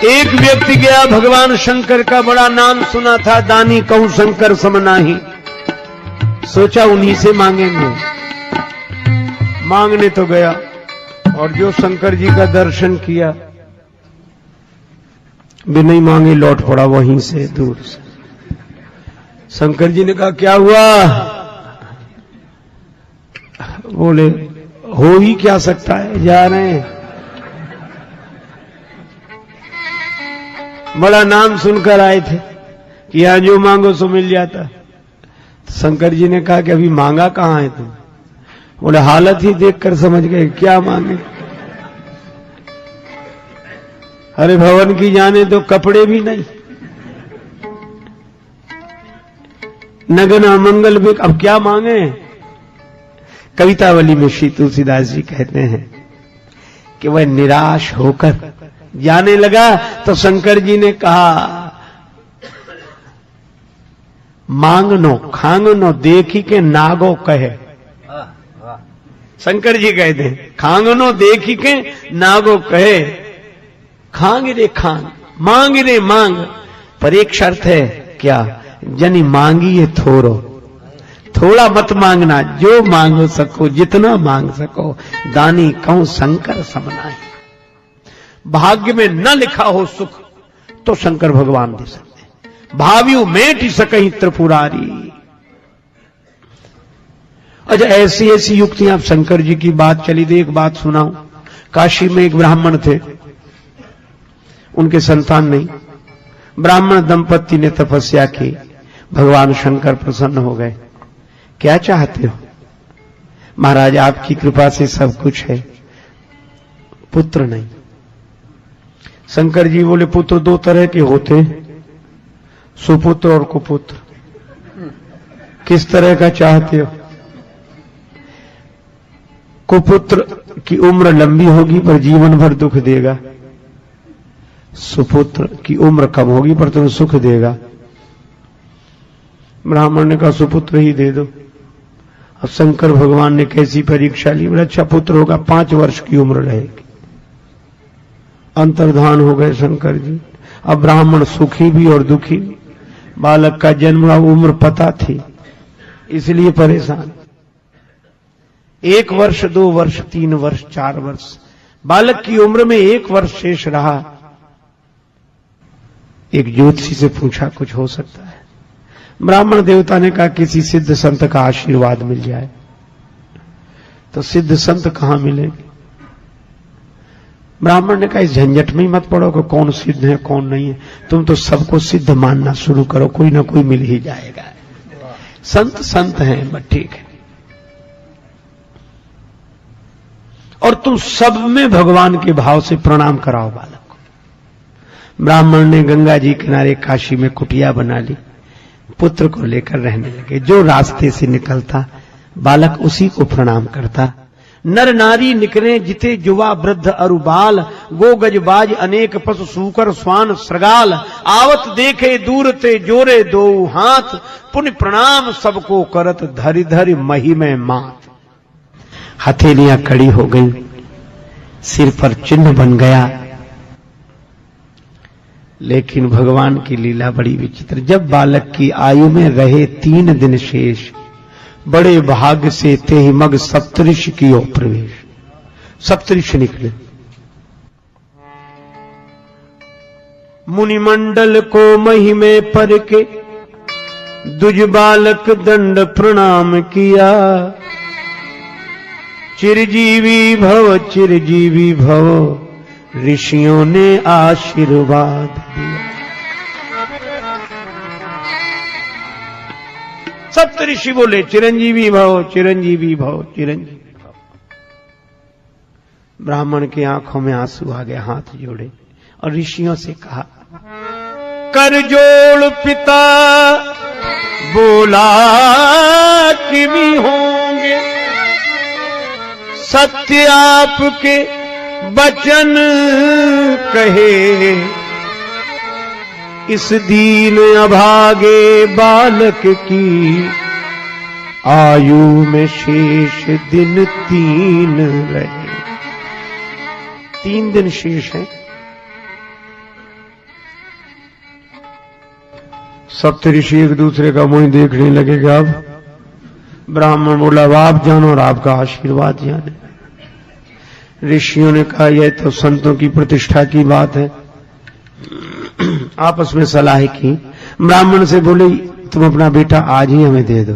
एक व्यक्ति गया, भगवान शंकर का बड़ा नाम सुना था, दानी कहूं शंकर समनाही, सोचा उन्हीं से मांगेंगे। मांगने तो गया और जो शंकर जी का दर्शन किया, बिना ही मांगे लौट पड़ा वहीं से दूर से। शंकर जी ने कहा क्या हुआ? बोले हो ही क्या सकता है, जा रहे हैं। बड़ा नाम सुनकर आए थे कि यहां जो मांगो सो मिल जाता। तो शंकर जी ने कहा कि अभी मांगा कहां है तुम? बोले हालत ही देखकर समझ गए क्या मांगे। अरे भवन की जाने तो कपड़े भी नहीं, नगना मंगल भी, अब क्या मांगे? कवितावली में श्री तुलसीदास जी कहते हैं कि वह निराश होकर जाने लगा तो शंकर जी ने कहा मांगनो खांगनो देखी के नागो कहे। शंकर जी कहते हैं खांगनो देखी के नागो कहे, खांग रे खांग, मांग रे मांग, पर एक शर्त है क्या? जनी मांगी ये थोड़ो, थोड़ा मत मांगना, जो मांग सको जितना मांग सको, दानी कहूं शंकर समनाही। भाग्य में न लिखा हो सुख तो शंकर भगवान दे सकते, भाव्यू मेट सकहीं त्रिपुरारी। अच्छा ऐसी ऐसी युक्तियां शंकर जी की बात चली थी। एक बात सुनाऊं, काशी में एक ब्राह्मण थे, उनके संतान नहीं, ब्राह्मण दंपत्ति ने तपस्या की, भगवान शंकर प्रसन्न हो गए। क्या चाहते हो? महाराज आपकी कृपा से सब कुछ है, पुत्र नहीं। शंकर जी बोले पुत्र दो तरह के होते, सुपुत्र और कुपुत्र, किस तरह का चाहते हो? कुपुत्र की उम्र लंबी होगी पर जीवन भर दुख देगा, सुपुत्र की उम्र कम होगी पर तुम्हें सुख देगा। ब्राह्मण ने कहा सुपुत्र ही दे दो। अब शंकर भगवान ने कैसी परीक्षा ली, बोला अच्छा पुत्र होगा, 5 वर्ष की उम्र रहेगी। अंतर्धान हो गए शंकर जी। अब ब्राह्मण सुखी भी और दुखी भी, बालक का जन्म उम्र पता थी इसलिए परेशान। 1 वर्ष 2 वर्ष 3 वर्ष 4 वर्ष, बालक की उम्र में 1 वर्ष शेष रहा। एक ज्योतिषी से पूछा कुछ हो सकता है? ब्राह्मण देवता ने कहा किसी सिद्ध संत का आशीर्वाद मिल जाए। तो सिद्ध संत कहां मिलेंगे? ब्राह्मण ने कहा इस झंझट में ही मत पड़ो कि कौन सिद्ध है कौन नहीं है, तुम तो सबको सिद्ध मानना शुरू करो, कोई ना कोई मिल ही जाएगा। संत संत हैं बस ठीक है, और तुम सब में भगवान के भाव से प्रणाम कराओ बालक को। ब्राह्मण ने गंगा जी किनारे काशी में कुटिया बना ली, पुत्र को लेकर रहने लगे। जो रास्ते से निकलता बालक उसी को प्रणाम करता। नर नारी निकले जिते युवा वृद्ध अरुबाल, गो गजबाज अनेक पशु सूकर स्वान श्रगाल, आवत देखे दूर ते जोरे दो हाथ, पुण्य प्रणाम सबको करत धरि धरि महिमे मात। हथेलियां खड़ी हो गई, सिर पर चिन्ह बन गया। लेकिन भगवान की लीला बड़ी विचित्र। जब बालक की आयु में रहे 3 दिन शेष, बड़े भाग्य से ते ही मग सप्तऋषि की ओर प्रवेश। सप्तऋषि निकले, मुनिमंडल को महिमे पर के दुज बालक दंड प्रणाम किया। चिरजीवी भव चिरजीवी भव, ऋषियों ने आशीर्वाद दिया। सप्तऋषि बोले चिरंजीवी भव चिरंजीवी भव चिरंजीवी भव। ब्राह्मण की आंखों में आंसू आ गए, हाथ जोड़े और ऋषियों से कहा कर जोड़ पिता बोला कि भी होंगे, सत्य आपके वचन कहे। इस दीन अभागे बालक की आयु में शेष दिन 3 रहे। 3 दिन शेष है। सप्तऋषि एक दूसरे का मुंह देखने लगे कि अब ब्राह्मण बोला अब आप जानो और आपका आशीर्वाद जाने। ऋषियों ने कहा यह तो संतों की प्रतिष्ठा की बात है। आपस में सलाह की। ब्राह्मण से बोले तुम अपना बेटा आज ही हमें दे दो,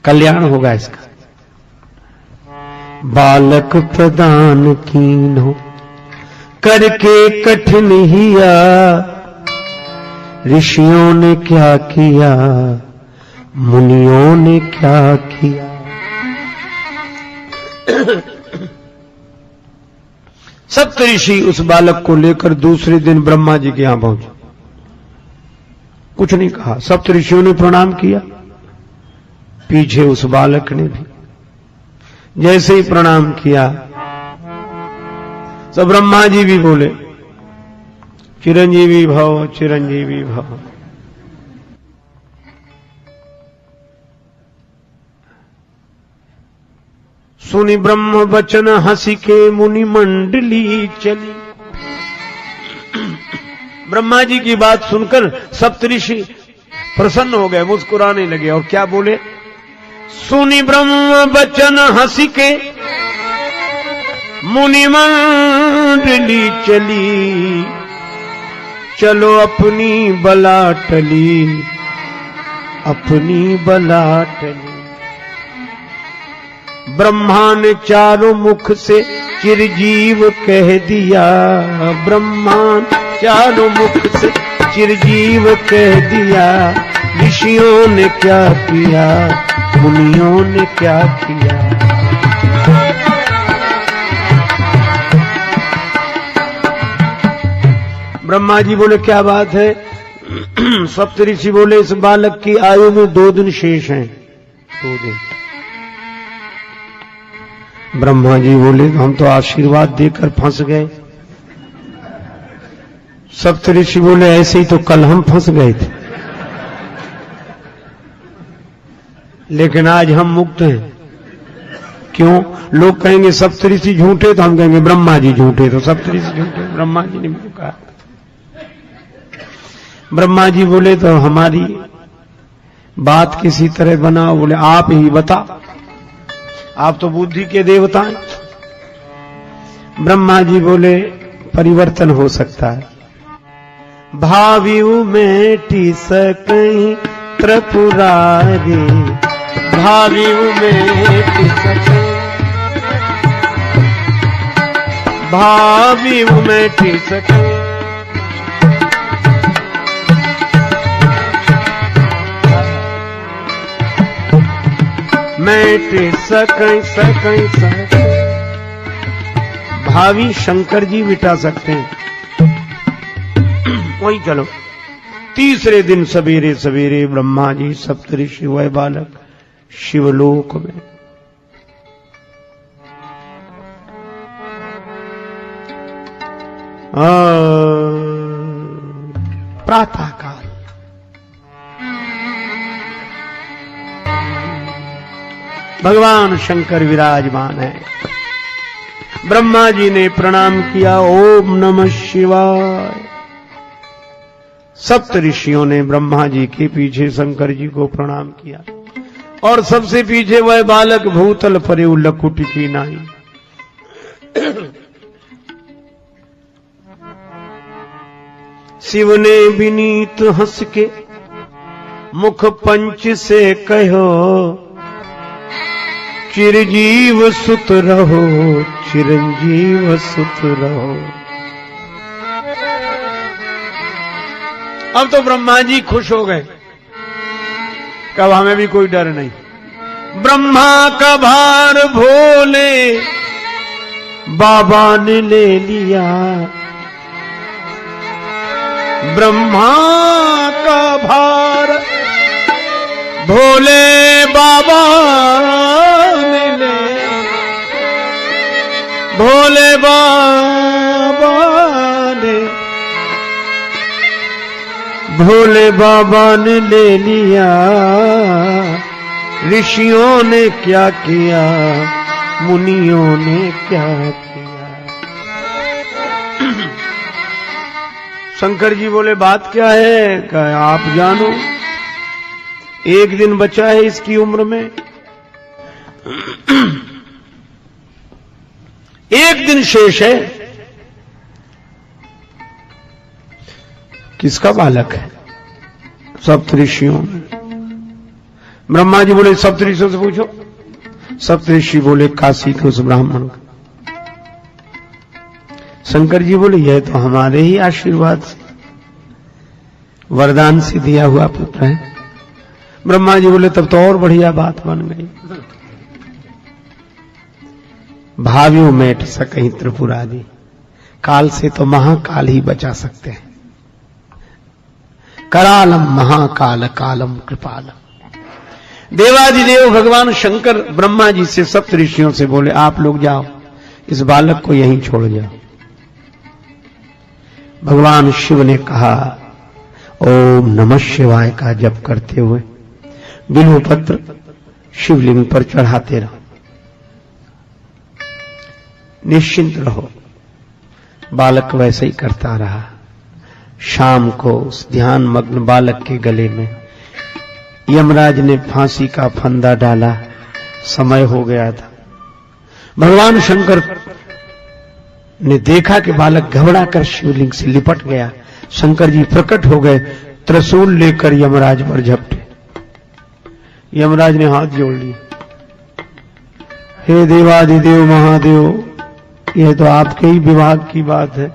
कल्याण होगा इसका। बालक प्रदान कीन्हो करके कठिन हिया, ऋषियों ने क्या किया मुनियों ने क्या किया। सप्तऋषि उस बालक को लेकर दूसरे दिन ब्रह्मा जी के यहां पहुंचे। कुछ नहीं कहा, सप्तऋषियों ने प्रणाम किया, पीछे उस बालक ने भी जैसे ही प्रणाम किया तो ब्रह्मा जी भी बोले चिरंजीवी भव चिरंजीवी भव। सुनि ब्रह्म वचन हंसी के मुनि मंडली चली। ब्रह्मा जी की बात सुनकर सप्तऋषि प्रसन्न हो गए, मुस्कुराने लगे और क्या बोले, सुनि ब्रह्म वचन हंसी के मुनि मंडली चली, चलो अपनी बला टली अपनी बला टली। ब्रह्मा ने चारों मुख से चिरजीव कह दिया, ब्रह्मा चारों मुख से चिरजीव कह दिया। ऋषियों ने क्या किया मुनियों ने क्या किया। ब्रह्मा जी बोले क्या बात है। सप्तऋषि बोले इस बालक की आयु में 2 दिन शेष हैं, 2 दिन। ब्रह्मा जी बोले हम तो आशीर्वाद देकर फंस गए। सप्तऋषि बोले ऐसे ही तो कल हम फंस गए थे, लेकिन आज हम मुक्त हैं। क्यों? लोग कहेंगे सप्तऋषि झूठे तो हम कहेंगे ब्रह्मा जी झूठे, तो सप्तऋषि झूठे ब्रह्मा जी ने भी कहा। ब्रह्मा जी बोले तो हमारी बात किसी तरह बनाओ। बोले आप ही बता, आप तो बुद्धि के देवता हैं। ब्रह्मा जी बोले परिवर्तन हो सकता है। भावियु मेटी सकहीं त्रिपुरारी, भावियु मेटी सकहीं, भावियु मेटी सकहीं। मेटे सकहीं सकहीं सकहीं। भावी शंकर जी मिटा सकते हैं। वही चलो। तीसरे दिन सवेरे सवेरे ब्रह्मा जी सप्तऋषि वह बालक शिवलोक में। प्रातः काल भगवान शंकर विराजमान है। ब्रह्मा जी ने प्रणाम किया, ओम नमः शिवाय। सप्तऋषियों ने ब्रह्मा जी के पीछे शंकर जी को प्रणाम किया और सबसे पीछे वह बालक भूतल परे लकुट की नाई। शिव ने विनीत हंस के मुख पंच से कहो, चिरजीव सुत रहो चिरंजीव सुत रहो। अब तो ब्रह्मा जी खुश हो गए, कब हमें भी कोई डर नहीं। ब्रह्मा का भार भोले बाबा ने ले लिया, ब्रह्मा का भार भोले बाबा ने ले, भोले बाबा ने, भोले बाबा ने ले लिया। ऋषियों ने क्या किया मुनियों ने क्या किया। शंकर जी बोले बात क्या है? कहा आप जानो, एक दिन बचा है इसकी उम्र में, एक दिन शेष है। किसका बालक है? सप्तऋषियों में। ब्रह्मा जी बोले सप्तऋषियों से पूछो। सप्तऋषि बोले काशी के उस ब्राह्मण का। शंकर जी बोले यह तो हमारे ही आशीर्वाद से, वरदान से दिया हुआ पुत्र है। ब्रह्मा जी बोले तब तो और बढ़िया बात बन गई। भावियों मेट सकहीं त्रिपुरादि, काल से तो महाकाल ही बचा सकते हैं। करालम महाकाल कालम कृपालम। देवादिदेव भगवान शंकर ब्रह्मा जी से सप्तऋषियों से बोले आप लोग जाओ, इस बालक को यहीं छोड़ जाओ। भगवान शिव ने कहा ओम नमः शिवाय का जप करते हुए बिल्व पत्र शिवलिंग पर चढ़ाते रहो, निश्चिंत रहो। बालक वैसे ही करता रहा। शाम को उस ध्यान मग्न बालक के गले में यमराज ने फांसी का फंदा डाला। समय हो गया था। भगवान शंकर ने देखा कि बालक घबरा कर शिवलिंग से लिपट गया। शंकर जी प्रकट हो गए, त्रिशूल लेकर यमराज पर झपटे। यमराज ने हाथ जोड़ लिए, हे देवादिदेव महादेव, यह तो आपके ही विभाग की बात है,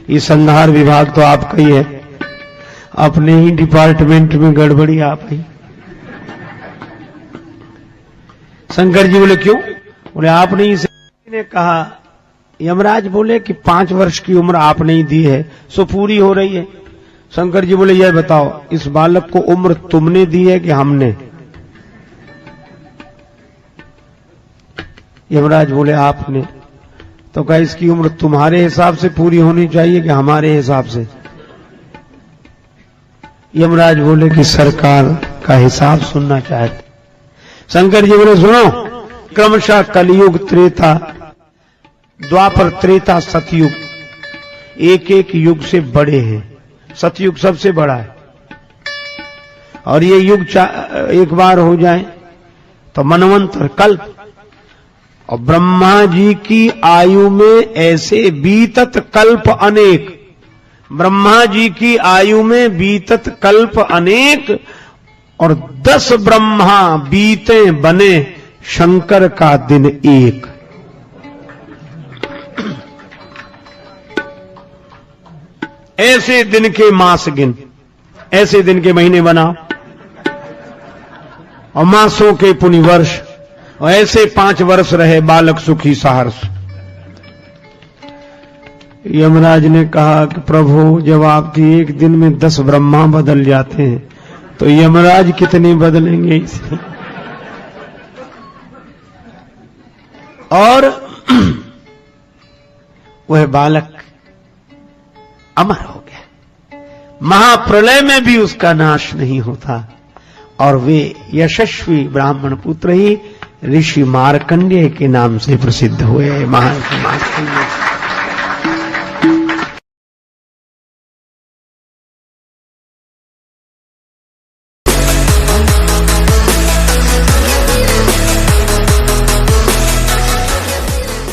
ये संहार विभाग तो आपका ही है, अपने ही डिपार्टमेंट में गड़बड़ी आप ही। शंकर जी बोले क्यों? बोले आपने इसे ने कहा। यमराज बोले कि 5 वर्ष की उम्र आपने ही दी है, सो पूरी हो रही है। शंकर जी बोले यह बताओ, इस बालक को उम्र तुमने दी है कि हमने? यमराज बोले आपने। तो कहा इसकी उम्र तुम्हारे हिसाब से पूरी होनी चाहिए कि हमारे हिसाब से? यमराज बोले कि सरकार का हिसाब सुनना चाहते। शंकर जी बोले सुनो, क्रमशः कलयुग, त्रेता, द्वापर, त्रेता, सतयुग, एक एक युग से बड़े हैं। सतयुग सबसे बड़ा है, और ये युग एक बार हो जाए तो मनवंतर, कल्प। और ब्रह्मा जी की आयु में ऐसे बीतत कल्प अनेक, ब्रह्मा जी की आयु में बीतत कल्प अनेक, और 10 ब्रह्मा बीते बने शंकर का दिन एक। ऐसे दिन के मास गिन, ऐसे दिन के महीने बनाओ, और मासों के पुनि वर्ष, और ऐसे 5 वर्ष रहे बालक सुखी सहर्ष। यमराज ने कहा कि प्रभु जब आपकी एक दिन में 10 ब्रह्मा बदल जाते हैं तो यमराज कितने बदलेंगे इसलिए। और वह बालक अमर हो गया। महाप्रलय में भी उसका नाश नहीं होता, और वे यशस्वी ब्राह्मण पुत्र ही ऋषि मार्कंडेय के नाम से प्रसिद्ध हुए। महान मार्कंडेय